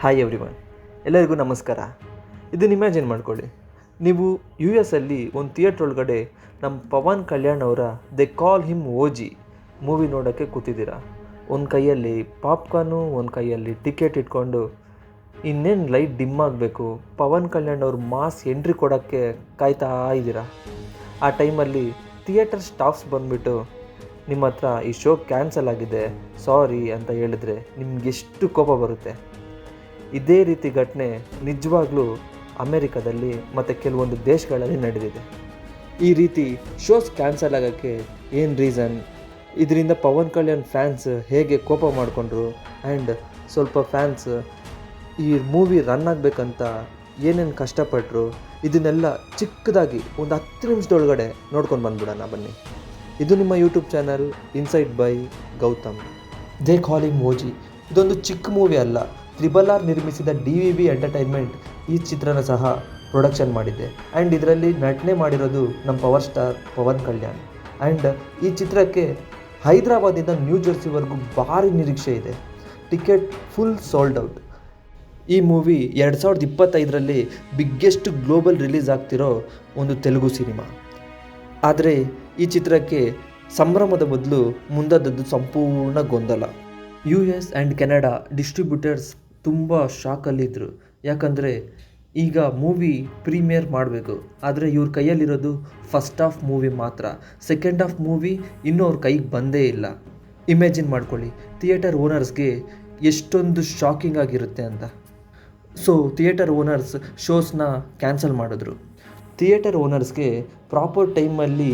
Hi everyone, ಎಲ್ಲರಿಗೂ ನಮಸ್ಕಾರ. ಇದನ್ನು ಇಮ್ಯಾಜಿನ್ ಮಾಡ್ಕೊಳ್ಳಿ, ನೀವು ಯು ಎಸ್ ಅಲ್ಲಿ ಒಂದು ಥಿಯೇಟ್ರ್ ಒಳಗಡೆ ನಮ್ಮ ಪವನ್ ಕಲ್ಯಾಣ್ ಅವರ ದೆ ಕಾಲ್ ಹಿಮ್ ಓಜಿ ಮೂವಿ ನೋಡೋಕ್ಕೆ ಕೂತಿದ್ದೀರಾ. ಒಂದು ಕೈಯಲ್ಲಿ ಪಾಪ್ಕಾರ್ನು, ಒಂದು ಕೈಯಲ್ಲಿ ಟಿಕೆಟ್ ಇಟ್ಕೊಂಡು ಇನ್ನೇನು ಲೈಟ್ ಡಿಮ್ ಆಗಬೇಕು, ಪವನ್ ಕಲ್ಯಾಣ್ ಅವ್ರ ಮಾಸ್ ಎಂಟ್ರಿ ಕೊಡೋಕ್ಕೆ ಕಾಯ್ತಾ ಇದ್ದೀರಾ. ಆ ಟೈಮಲ್ಲಿ ಥಿಯೇಟರ್ ಸ್ಟಾಫ್ಸ್ ಬಂದುಬಿಟ್ಟು ನಿಮ್ಮ ಹತ್ರ ಈ ಶೋ ಕ್ಯಾನ್ಸಲ್ ಆಗಿದೆ, ಸಾರಿ ಅಂತ ಹೇಳಿದ್ರೆ ನಿಮಗೆಷ್ಟು ಕೋಪ ಬರುತ್ತೆ. ಇದೇ ರೀತಿ ಘಟನೆ ನಿಜವಾಗ್ಲೂ ಅಮೇರಿಕಾದಲ್ಲಿ ಮತ್ತು ಕೆಲವೊಂದು ದೇಶಗಳಲ್ಲಿ ನಡೆದಿದೆ. ಈ ರೀತಿ ಶೋಸ್ ಕ್ಯಾನ್ಸಲ್ ಆಗೋಕ್ಕೆ ಏನು ರೀಸನ್, ಇದರಿಂದ ಪವನ್ ಕಲ್ಯಾಣ್ ಫ್ಯಾನ್ಸ್ ಹೇಗೆ ಕೋಪ ಮಾಡಿಕೊಂಡ್ರು ಆ್ಯಂಡ್ ಸ್ವಲ್ಪ ಫ್ಯಾನ್ಸ್ ಈ ಮೂವಿ ರನ್ ಆಗಬೇಕಂತ ಏನೇನು ಕಷ್ಟಪಟ್ಟರು, ಇದನ್ನೆಲ್ಲ ಚಿಕ್ಕದಾಗಿ ಒಂದು 10 ನಿಮಿಷದೊಳಗಡೆ ನೋಡ್ಕೊಂಡು ಬಂದ್ಬಿಡೋಣ ಬನ್ನಿ. ಇದು ನಿಮ್ಮ YouTube channel insight by Gautam. They call him OG ಇದೊಂದು ಚಿಕ್ಕ ಮೂವಿ ಅಲ್ಲ. RRR ನಿರ್ಮಿಸಿದ DVB ಎಂಟರ್ಟೈನ್ಮೆಂಟ್ ಈ ಚಿತ್ರನ ಸಹ ಪ್ರೊಡಕ್ಷನ್ ಮಾಡಿದೆ ಆ್ಯಂಡ್ ಇದರಲ್ಲಿ ನಟನೆ ಮಾಡಿರೋದು ನಮ್ಮ power star Pawan Kalyan. And ಈ ಚಿತ್ರಕ್ಕೆ ಹೈದರಾಬಾದಿಂದ ನ್ಯೂ ಜೆರ್ಸಿವರೆಗೂ ಭಾರಿ ನಿರೀಕ್ಷೆ ಇದೆ. Ticket full sold out. ಈ ಮೂವಿ 2025ರಲ್ಲಿ ಬಿಗ್ಗೆಸ್ಟ್ ಗ್ಲೋಬಲ್ ರಿಲೀಸ್ ಆಗ್ತಿರೋ ಒಂದು ತೆಲುಗು ಸಿನಿಮಾ. ಆದರೆ ಈ ಚಿತ್ರಕ್ಕೆ ಸಂಭ್ರಮದ ಬದಲು ಮುಂದಾದದ್ದು ಸಂಪೂರ್ಣ ಗೊಂದಲ. US ಆ್ಯಂಡ್ ಕೆನಡಾ ಡಿಸ್ಟ್ರಿಬ್ಯೂಟರ್ಸ್ ತುಂಬ ಶಾಕಲ್ಲಿದ್ದರು. ಯಾಕಂದರೆ ಈಗ ಮೂವಿ ಪ್ರೀಮಿಯರ್ ಮಾಡಬೇಕು, ಆದರೆ ಇವ್ರ ಕೈಯಲ್ಲಿರೋದು ಫಸ್ಟ್ ಹಾಫ್ ಮೂವಿ ಮಾತ್ರ. ಸೆಕೆಂಡ್ ಹಾಫ್ ಮೂವಿ ಇನ್ನೂ ಅವ್ರ ಕೈಗೆ ಬಂದೇ ಇಲ್ಲ. ಇಮ್ಯಾಜಿನ್ ಮಾಡ್ಕೊಳ್ಳಿ, ಥಿಯೇಟರ್ ಓನರ್ಸ್ಗೆ ಎಷ್ಟೊಂದು ಶಾಕಿಂಗ್ ಆಗಿರುತ್ತೆ ಅಂತ. ಸೊ ಥಿಯೇಟರ್ ಓನರ್ಸ್ ಶೋಸ್ನ ಕ್ಯಾನ್ಸಲ್ ಮಾಡಿದ್ರು. ಥಿಯೇಟರ್ ಓನರ್ಸ್ಗೆ ಪ್ರಾಪರ್ ಟೈಮಲ್ಲಿ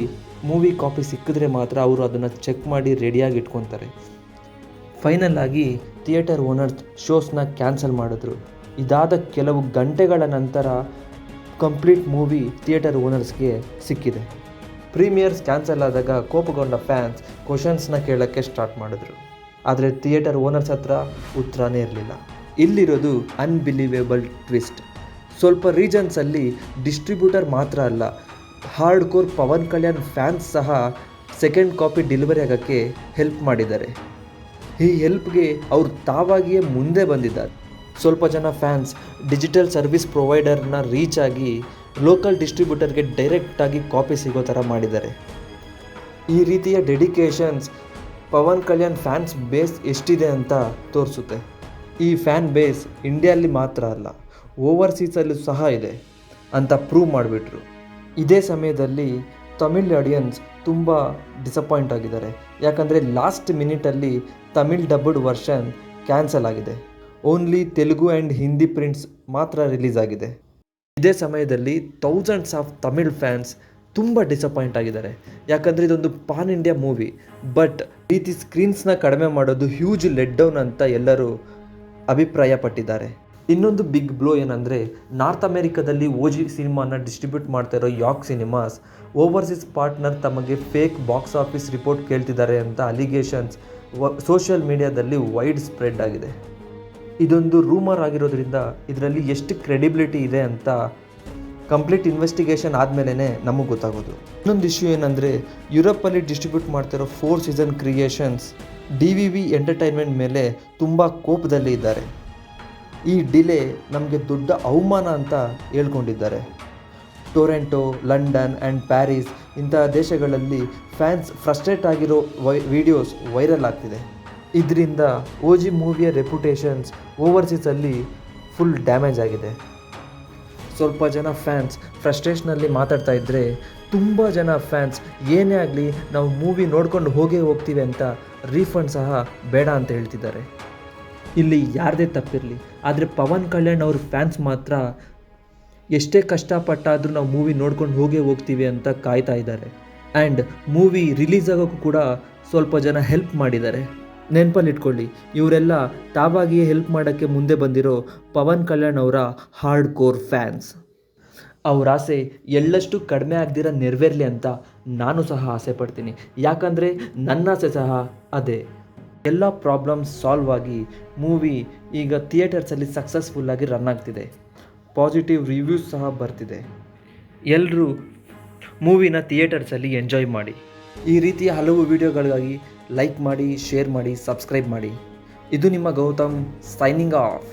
ಮೂವಿ ಕಾಪಿ ಸಿಕ್ಕಿದ್ರೆ ಮಾತ್ರ ಅವರು ಅದನ್ನು ಚೆಕ್ ಮಾಡಿ ರೆಡಿಯಾಗಿ ಇಟ್ಕೊತಾರೆ. ಫೈನಲ್ ಆಗಿ ಥಿಯೇಟರ್ ಓನರ್ಸ್ ಶೋಸ್ನ ಕ್ಯಾನ್ಸಲ್ ಮಾಡಿದ್ರು. ಇದಾದ ಕೆಲವು ಗಂಟೆಗಳ ನಂತರ ಕಂಪ್ಲೀಟ್ ಮೂವಿ ಥಿಯೇಟರ್ ಓನರ್ಸ್ಗೆ ಸಿಕ್ಕಿದೆ. ಪ್ರೀಮಿಯರ್ಸ್ ಕ್ಯಾನ್ಸಲ್ ಆದಾಗ ಕೋಪಗೊಂಡ ಫ್ಯಾನ್ಸ್ ಕ್ವಶನ್ಸ್ನ ಕೇಳೋಕ್ಕೆ ಸ್ಟಾರ್ಟ್ ಮಾಡಿದ್ರು. ಆದರೆ ಥಿಯೇಟರ್ ಓನರ್ಸ್ ಹತ್ರ ಉತ್ತರನೇ ಇರಲಿಲ್ಲ. ಇಲ್ಲಿರೋದು ಅನ್ಬಿಲೀವೇಬಲ್ ಟ್ವಿಸ್ಟ್. ಸ್ವಲ್ಪ ರೀಜನ್ಸಲ್ಲಿ ಡಿಸ್ಟ್ರಿಬ್ಯೂಟರ್ ಮಾತ್ರ ಅಲ್ಲ, hard core Pawan Kalyan fans ಸಹ ಸೆಕೆಂಡ್ ಕಾಪಿ ಡೆಲಿವರಿ ಆಗೋಕ್ಕೆ ಹೆಲ್ಪ್ ಮಾಡಿದ್ದಾರೆ. ಈ ಹೆಲ್ಪ್ಗೆ ಅವರು ತಾವಾಗಿಯೇ ಮುಂದೆ ಬಂದಿದ್ದಾರೆ. ಸ್ವಲ್ಪ ಜನ ಫ್ಯಾನ್ಸ್ ಡಿಜಿಟಲ್ ಸರ್ವಿಸ್ ಪ್ರೊವೈಡರ್ನ ರೀಚ್ ಆಗಿ ಲೋಕಲ್ ಡಿಸ್ಟ್ರಿಬ್ಯೂಟರ್ಗೆ ಡೈರೆಕ್ಟಾಗಿ ಕಾಪಿ ಸಿಗೋ ಥರ ಮಾಡಿದ್ದಾರೆ. ಈ ರೀತಿಯ dedications Pawan Kalyan fans base ಎಷ್ಟಿದೆ ಅಂತ ತೋರಿಸುತ್ತೆ. ಈ ಫ್ಯಾನ್ ಬೇಸ್ ಇಂಡಿಯಲ್ಲಿ ಮಾತ್ರ ಅಲ್ಲ, ಓವರ್ಸೀಸಲ್ಲೂ ಸಹ ಇದೆ ಅಂತ ಪ್ರೂವ್ ಮಾಡಿಬಿಟ್ರು. ಇದೇ ಸಮಯದಲ್ಲಿ ತಮಿಳ್ ಆಡಿಯನ್ಸ್ ತುಂಬ ಡಿಸಪಾಯಿಂಟ್ ಆಗಿದ್ದಾರೆ. ಯಾಕಂದರೆ ಲಾಸ್ಟ್ ಮಿನಿಟಲ್ಲಿ ತಮಿಳ್ ಡಬ್ಡ್ ವರ್ಷನ್ ಕ್ಯಾನ್ಸಲ್ ಆಗಿದೆ. Only Telugu and Hindi prints ಮಾತ್ರ ರಿಲೀಸ್ ಆಗಿದೆ. ಇದೇ ಸಮಯದಲ್ಲಿ ಥೌಸಂಡ್ಸ್ ಆಫ್ ತಮಿಳ್ ಫ್ಯಾನ್ಸ್ ತುಂಬ ಡಿಸಪಾಯಿಂಟ್ ಆಗಿದ್ದಾರೆ. ಯಾಕಂದರೆ ಇದೊಂದು ಪಾನ್ ಇಂಡಿಯಾ ಮೂವಿ, ಬಟ್ ರೀತಿ ಸ್ಕ್ರೀನ್ಸ್ನ ಕಡಿಮೆ ಮಾಡೋದು ಹ್ಯೂಜ್ ಲೆಟ್ ಡೌನ್ ಅಂತ ಎಲ್ಲರೂ ಅಭಿಪ್ರಾಯ ಪಟ್ಟಿದ್ದಾರೆ. ಇನ್ನೊಂದು ಬಿಗ್ ಬ್ಲೋ ಏನಂದರೆ, ನಾರ್ತ್ ಅಮೇರಿಕಾದಲ್ಲಿ ಓಜಿ ಸಿನಿಮಾನ ಡಿಸ್ಟ್ರಿಬ್ಯೂಟ್ ಮಾಡ್ತಾ ಇರೋ ಯಾಕ್ ಸಿನಿಮಾಸ್ ಓವರ್ಸೀಸ್ ಪಾರ್ಟ್ನರ್ ತಮಗೆ ಫೇಕ್ ಬಾಕ್ಸ್ ಆಫೀಸ್ ರಿಪೋರ್ಟ್ ಕೇಳ್ತಿದ್ದಾರೆ ಅಂತ ಅಲಿಗೇಷನ್ಸ್ ಸೋಷಿಯಲ್ ಮೀಡಿಯಾದಲ್ಲಿ ವೈಡ್ ಸ್ಪ್ರೆಡ್ ಆಗಿದೆ. ಇದೊಂದು ರೂಮರ್ ಆಗಿರೋದ್ರಿಂದ ಇದರಲ್ಲಿ ಎಷ್ಟು ಕ್ರೆಡಿಬಿಲಿಟಿ ಇದೆ ಅಂತ ಕಂಪ್ಲೀಟ್ ಇನ್ವೆಸ್ಟಿಗೇಷನ್ ಆದಮೇಲೆ ನಮಗೆ ಗೊತ್ತಾಗೋದು. ಇನ್ನೊಂದು ಇಶ್ಯೂ ಏನಂದರೆ, ಯುರೋಪಲ್ಲಿ ಡಿಸ್ಟ್ರಿಬ್ಯೂಟ್ ಮಾಡ್ತಿರೋ 4 ಸೀಸನ್ ಕ್ರಿಯೇಷನ್ಸ್ DVB ಎಂಟರ್ಟೈನ್ಮೆಂಟ್ ಮೇಲೆ ತುಂಬ ಕೋಪದಲ್ಲಿ ಇದ್ದಾರೆ. ಈ ಡಿಲೇ ನಮಗೆ ದೊಡ್ಡ ಅವಮಾನ ಅಂತ ಹೇಳ್ಕೊಂಡಿದ್ದಾರೆ. ಟೊರೆಂಟೊ, ಲಂಡನ್ ಆ್ಯಂಡ್ ಪ್ಯಾರಿಸ್ ಇಂತಹ ದೇಶಗಳಲ್ಲಿ ಫ್ಯಾನ್ಸ್ ಫ್ರಸ್ಟ್ರೇಟ್ ಆಗಿರೋ ವಿಡಿಯೋಸ್ ವೈರಲ್ ಆಗ್ತಿದೆ. ಇದರಿಂದ ಓಜಿ ಮೂವಿಯ ರೆಪ್ಯುಟೇಷನ್ಸ್ ಓವರ್ಸೀಸಲ್ಲಿ ಫುಲ್ ಡ್ಯಾಮೇಜ್ ಆಗಿದೆ. ಸ್ವಲ್ಪ ಜನ ಫ್ಯಾನ್ಸ್ ಫ್ರಸ್ಟ್ರೇಷನಲ್ಲಿ ಮಾತಾಡ್ತಾ ಇದ್ದರೆ, ತುಂಬ ಜನ ಫ್ಯಾನ್ಸ್ ಏನೇ ಆಗಲಿ ನಾವು ಮೂವಿ ನೋಡ್ಕೊಂಡು ಹೋಗ್ತೀವಿ ಅಂತ ರೀಫಂಡ್ ಸಹ ಬೇಡ ಅಂತ ಹೇಳ್ತಿದ್ದಾರೆ. ಇಲ್ಲಿ ಯಾರದೇ ತಪ್ಪಿರಲಿ, ಆದರೆ ಪವನ್ ಕಲ್ಯಾಣ್ ಅವ್ರ ಫ್ಯಾನ್ಸ್ ಮಾತ್ರ ಎಷ್ಟೇ ಕಷ್ಟಪಟ್ಟಾದರೂ ನಾವು ಮೂವಿ ನೋಡ್ಕೊಂಡು ಹೋಗ್ತೀವಿ ಅಂತ ಕಾಯ್ತಾ ಇದ್ದಾರೆ. ಆ್ಯಂಡ್ ಮೂವಿ ರಿಲೀಸ್ ಆಗೋಕ್ಕೂ ಕೂಡ ಸ್ವಲ್ಪ ಜನ ಹೆಲ್ಪ್ ಮಾಡಿದ್ದಾರೆ. ನೆನಪಲ್ಲಿಟ್ಕೊಳ್ಳಿ, ಇವರೆಲ್ಲ ತಾವಾಗಿಯೇ ಹೆಲ್ಪ್ ಮಾಡೋಕ್ಕೆ ಮುಂದೆ ಬಂದಿರೋ ಪವನ್ ಕಲ್ಯಾಣ್ ಅವರ ಹಾರ್ಡ್ ಕೋರ್ ಫ್ಯಾನ್ಸ್. ಅವ್ರ ಆಸೆ ಎಳ್ಳಷ್ಟು ಕಡಿಮೆ ಆಗದಿರ ನೆರವೇರಲಿ ಅಂತ ನಾನು ಸಹ ಆಸೆ ಪಡ್ತೀನಿ. ಯಾಕಂದರೆ ನನ್ನ ಆಸೆ ಸಹ ಅದೇ. ಎಲ್ಲ ಪ್ರಾಬ್ಲಮ್ಸ್ ಸಾಲ್ವ್ ಆಗಿ ಮೂವಿ ಈಗ ಥಿಯೇಟರ್ಸಲ್ಲಿ ಸಕ್ಸಸ್ಫುಲ್ಲಾಗಿ ರನ್ ಆಗ್ತಿದೆ. ಪಾಸಿಟಿವ್ ರಿವ್ಯೂಸ್ ಸಹ ಬರ್ತಿದೆ. ಎಲ್ಲರೂ ಮೂವಿನ ಥಿಯೇಟರ್ಸಲ್ಲಿ ಎಂಜಾಯ್ ಮಾಡಿ. ಈ ರೀತಿಯ ಹಲವು ವಿಡಿಯೋಗಳಿಗಾಗಿ ಲೈಕ್ ಮಾಡಿ, ಶೇರ್ ಮಾಡಿ, ಸಬ್ಸ್ಕ್ರೈಬ್ ಮಾಡಿ. ಇದು ನಿಮ್ಮ ಗೌತಮ್ ಸೈನಿಂಗ್ ಆಫ್.